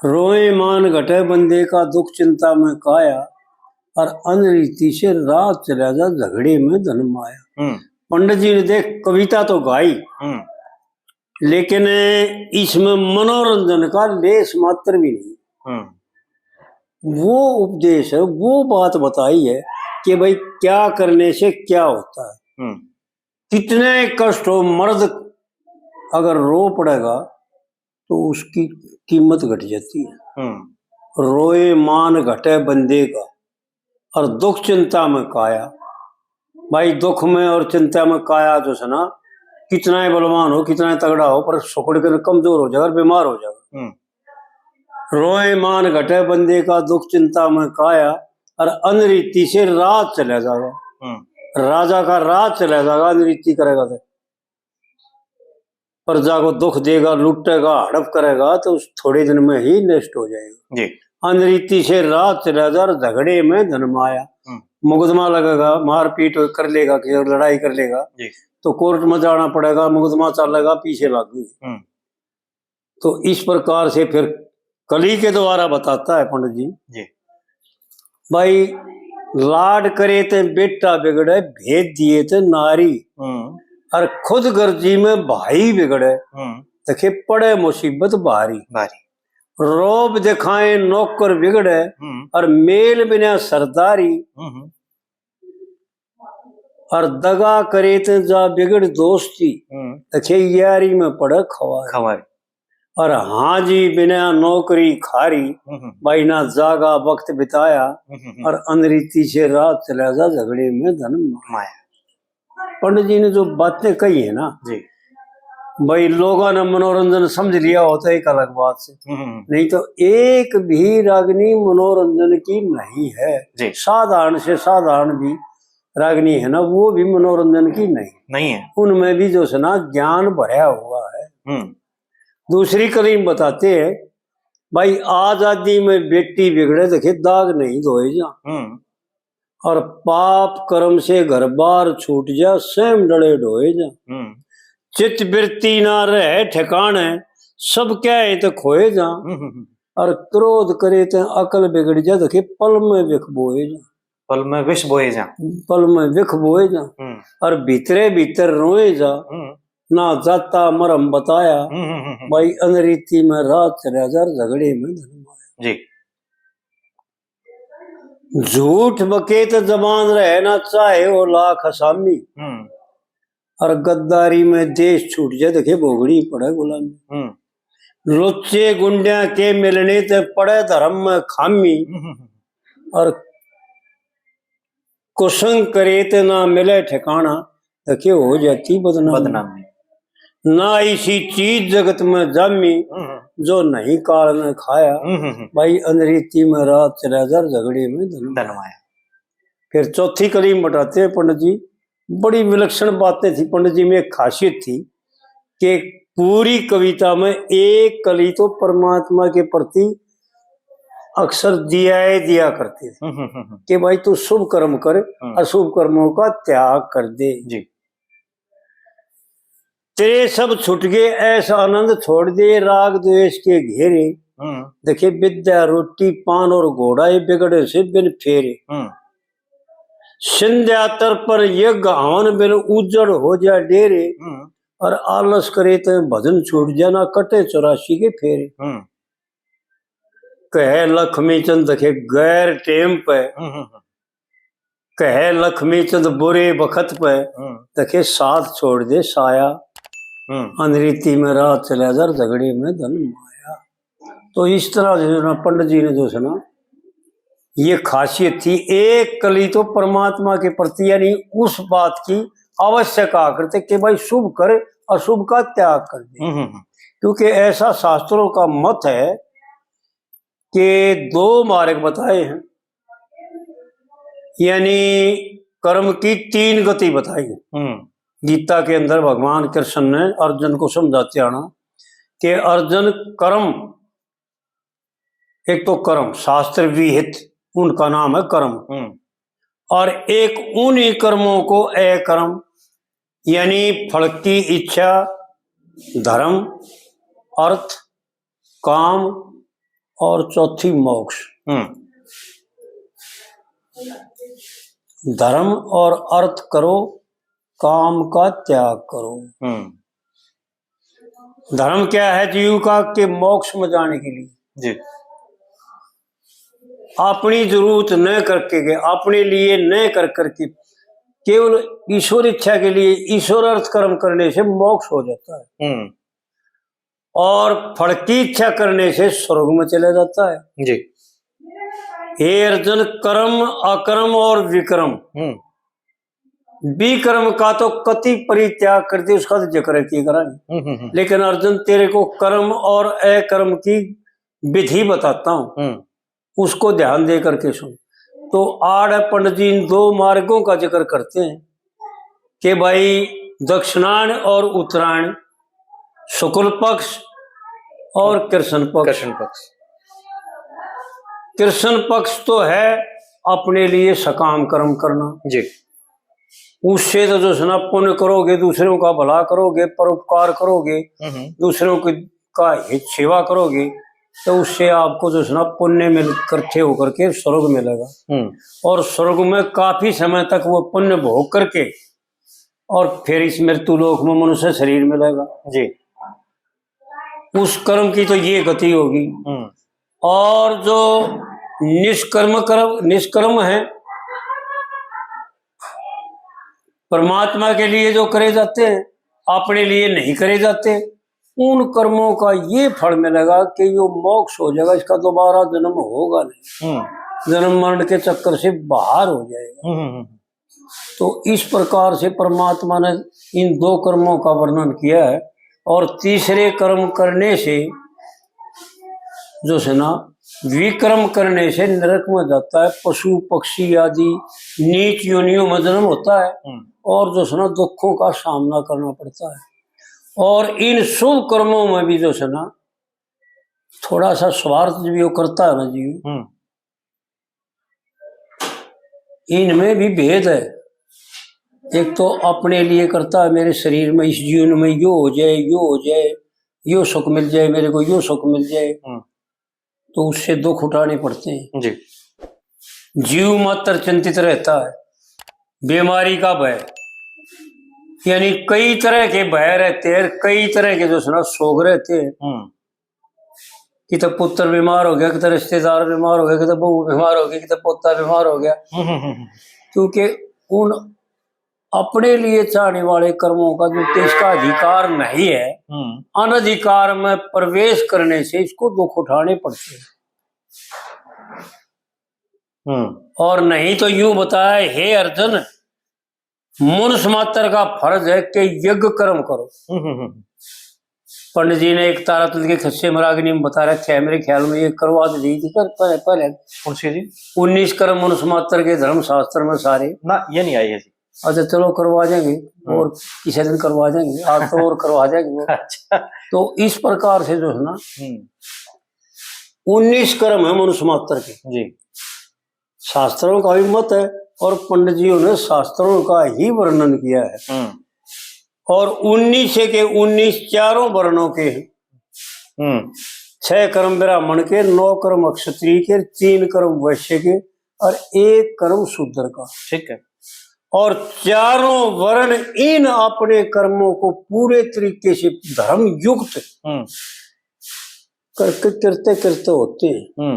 रोए मान घटे बंदे का दुख चिंता में काया, और अनरीति से रात चला जा झगड़े में धन माया। पंडित जी ने देख कविता तो गाई, लेकिन इसमें मनोरंजन का लेस मात्र भी नहीं। वो उपदेश है, वो बात बताई है कि भाई क्या करने से क्या होता है। कितने कष्ट हो, मर्द अगर रो पड़ेगा तो उसकी कीमत घट जाती है। रोए मान घटे बंदे का, और दुख चिंता में काया। भाई दुख में और चिंता में काया जो है ना, कितना ही बलवान हो, कितना ही तगड़ा हो, पर सुकड़ के कमजोर हो जाएगा, बीमार हो जाएगा। रोए मान घटे बंदे का दुख चिंता में काया, और अनरीति से रात चला जाएगा। राजा का रात चला जाएगा अनरीति करेगा तो। प्रजा को दुख देगा, लुटेगा, हड़प करेगा तो उस थोड़े दिन में ही नष्ट हो जाएगा जी। अनरीति से रात चला जाए, झगड़े में धन माया। मुकदमा लगेगा, मारपीट कर लेगा, लड़ाई कर लेगा जी। तो कोर्ट में जाना पड़ेगा, मुकदमा चलेगा, पीछे लग गई। तो इस प्रकार से फिर कली के द्वारा बताता है पंडित जी, भाई लाड करे ते बेटा बिगड़े, भेद दिए थे नारी, और खुद गर्जी में भाई बिगड़े, देखे पड़े मुसीबत भारी। रोब दिखाए नौकर बिगड़े, और मेल बिना सरदारी, और दगा करे ते जा बिगड़ दोस्ती, देखे यारी में पड़े खवारी। और हाजी बिना नौकरी खारी, भाई ना जागा वक्त बिताया, और अनरीति से रात चला जा झगड़े में धन माया। पंडित जी ने जो बातें कही है ना जी, भाई लोगों ने मनोरंजन समझ लिया होता है एक अलग बात से, नहीं तो एक भी रागनी मनोरंजन की नहीं है। साधारण से साधारण भी रागनी है ना, वो भी मनोरंजन की नहीं है। उनमें भी जो है ना ज्ञान भरा हुआ है। दूसरी कलीम बताते हैं, भाई आजादी में बेटी बिगड़े, देखे दाग नहीं धोए जा, और पाप कर्म से घर बार छूट जा, स्वयं डले ढोए जा। चित वृत्ति ना रहे ठिकाने, सब क्या है तो खोए जा, और क्रोध करे तो अकल बिगड़ जा, देखे पल में विख बोए जा। पल में विष बोए जा, पल में विख बोए जा, और भीतरे भीतर रोए जा, ना जाता मरम बताया। भाई अनरीति में रात चला जा, झगड़े में धन माया जी। झूठ बकेत जबान रहे ना, चाहे वो लाख असामी, और गद्दारी में देश छूट जाए, देखे भोगड़ी पड़े गुलामी। लुच्चे गुंडिया के मिलने ते पड़े धर्म में खामी, और कुसंग करे ते ना मिले ठिकाना, देखे हो जाती बदनामी। ना इसी चीज जगत में जामी, जो नहीं काल ने खाया। भाई अनरीति में रात चला जा, झगड़े में धन माया। फिर चौथी कलीम बताते हैं पंडित जी, बड़ी विलक्षण बातें थी पंडित जी में। एक खासियत थी कि पूरी कविता में एक कली तो परमात्मा के प्रति अक्सर दिया करते थे कि भाई तू शुभ कर्म कर, अशुभ कर्मों का त्याग कर दे जी। तेरे सब छुट गए ऐसा आनंद छोड़ दे, राग द्वेष के घेरे, देखे विद्या रोटी पान और घोड़ा, ये बिगड़े से बिन फेरे। संध्या तर पर यज्ञ हवन, बिन उजड़ हो जा डेरे, और आलस करे तो भजन छूट जाना, कटे 84 के फेरे। कहे लक्ष्मी चंद देखे गैर टेम पे, कहे लक्ष्मी चंद बुरे बखत पे, देखे साथ छोड़ दे साया। अनरीति में रात चला जा, झगड़े में धन माया। तो इस तरह जो ना पंडित जी ने जो है ना, ये खासियत थी। एक कली तो परमात्मा के प्रति यानी उस बात की आवश्यक कहा करते कि भाई शुभ करे, अशुभ का त्याग कर दे। क्योंकि ऐसा शास्त्रों का मत है कि 2 मार्ग बताए हैं, यानी कर्म की 3 गति बताई है। गीता के अंदर भगवान कृष्ण ने अर्जुन को समझाते आना कि अर्जुन कर्म, एक तो कर्म शास्त्र विहित, उनका नाम है कर्म, और एक उन्हीं कर्मों को अकर्म, यानी फल की इच्छा, धर्म, अर्थ, काम और चौथी मोक्ष। धर्म और अर्थ करो, काम का त्याग करो। धर्म क्या है जीव का? कि मोक्ष में जाने के लिए जी अपनी जरूरत न करके के, अपने लिए न कर करके, केवल ईश्वर इच्छा के लिए ईश्वर अर्थ कर्म करने से मोक्ष हो जाता है। और फल की इच्छा करने से स्वर्ग में चला जाता है जी। हे अर्जुन, कर्म अकर्म और विक्रम, विकर्म का तो कति परित्याग करते, उसका तो जिक्र की कराएंगे। लेकिन अर्जुन तेरे को कर्म और अकर्म की विधि बताता हूं, उसको ध्यान दे करके सुन। तो आड़ पंडित जी इन दो मार्गों का जिक्र करते हैं कि भाई दक्षिणायन और उत्तरायण, शुक्ल पक्ष और कृष्ण पक्ष। कृष्ण पक्ष तो है अपने लिए सकाम कर्म करना जी, उससे तो जो सुना पुण्य करोगे, दूसरों का भला करोगे, परोपकार करोगे, दूसरों की का हित सेवा करोगे, तो उससे आपको जो सुना पुण्य मिल इकट्ठे होकर के स्वर्ग मिलेगा। और स्वर्ग में काफी समय तक वो पुण्य भोग करके और फिर इस मृत्यु लोक में मनुष्य शरीर मिलेगा जी। उस कर्म की तो ये गति होगी। और जो निष्कर्म है, परमात्मा के लिए जो करे जाते हैं, अपने लिए नहीं करे जाते, उन कर्मों का ये फल मिलेगा कि जो मोक्ष हो जाएगा, इसका दोबारा जन्म होगा नहीं, जन्म मरण के चक्कर से बाहर हो जाएगा। तो इस प्रकार से परमात्मा ने इन दो कर्मों का वर्णन किया है। और तीसरे कर्म करने से जो है ना, विक्रम करने से नरक में जाता है, पशु पक्षी आदि नीच योनियों में जन्म होता है और जो है ना दुखों का सामना करना पड़ता है। और इन शुभ कर्मों में भी जो है ना थोड़ा सा स्वार्थ भी वो करता है ना जीव, इनमें भी भेद है। एक तो अपने लिए करता है, मेरे शरीर में इस जीवन में यो हो जाए, यो हो जाए, यो सुख मिल जाए, मेरे को यो सुख मिल जाए, तो उससे दुख उठाने पड़ते हैं जी। जीव मात्र चिंतित रहता है, बीमारी का भय, यानी कई तरह के भय रहते हैं, कई तरह के जो सुना शोक रहते हैं कि तो पुत्र बीमार हो गया, कि तो रिश्तेदार बीमार हो गया, कि तो बहू बीमार हो गया, कि तो पोता बीमार हो गया। क्योंकि उन अपने लिए चाहने वाले कर्मों का जो इसका अधिकार नहीं है, अनधिकार में प्रवेश करने से इसको दुख उठाने पड़ते हैं। और नहीं तो यूं बताया, हे अर्जुन, मनुष्य मात्र का फर्ज है कि यज्ञ कर्म करो। पंडित जी ने एक तारातुल के खस्से मराग्नि में बता रखा है, मेरे ख्याल में ये करवा दी थी पहले 19 कर्म मनुष्य मात्र के धर्म शास्त्र में सारे ना, ये नहीं आई है। अच्छा चलो करवा देंगे, और किसी दिन करवा देंगे, आज तो और करवा देंगे। अच्छा। तो इस प्रकार से जो है ना 19 कर्म है मनुष्य मात्र के जी। शास्त्रों का भी मत है और पंडित जियों ने शास्त्रों का ही वर्णन किया है। और 19 के 19 चारों वर्णों के 6 कर्म ब्राह्मण के, 9 कर्म क्षत्रिय के, 3 कर्म वैश्य के और 1 कर्म शूद्र का। ठीक है। और चारों वर्ण इन अपने कर्मों को पूरे तरीके से धर्म युक्त करते करते होते हैं।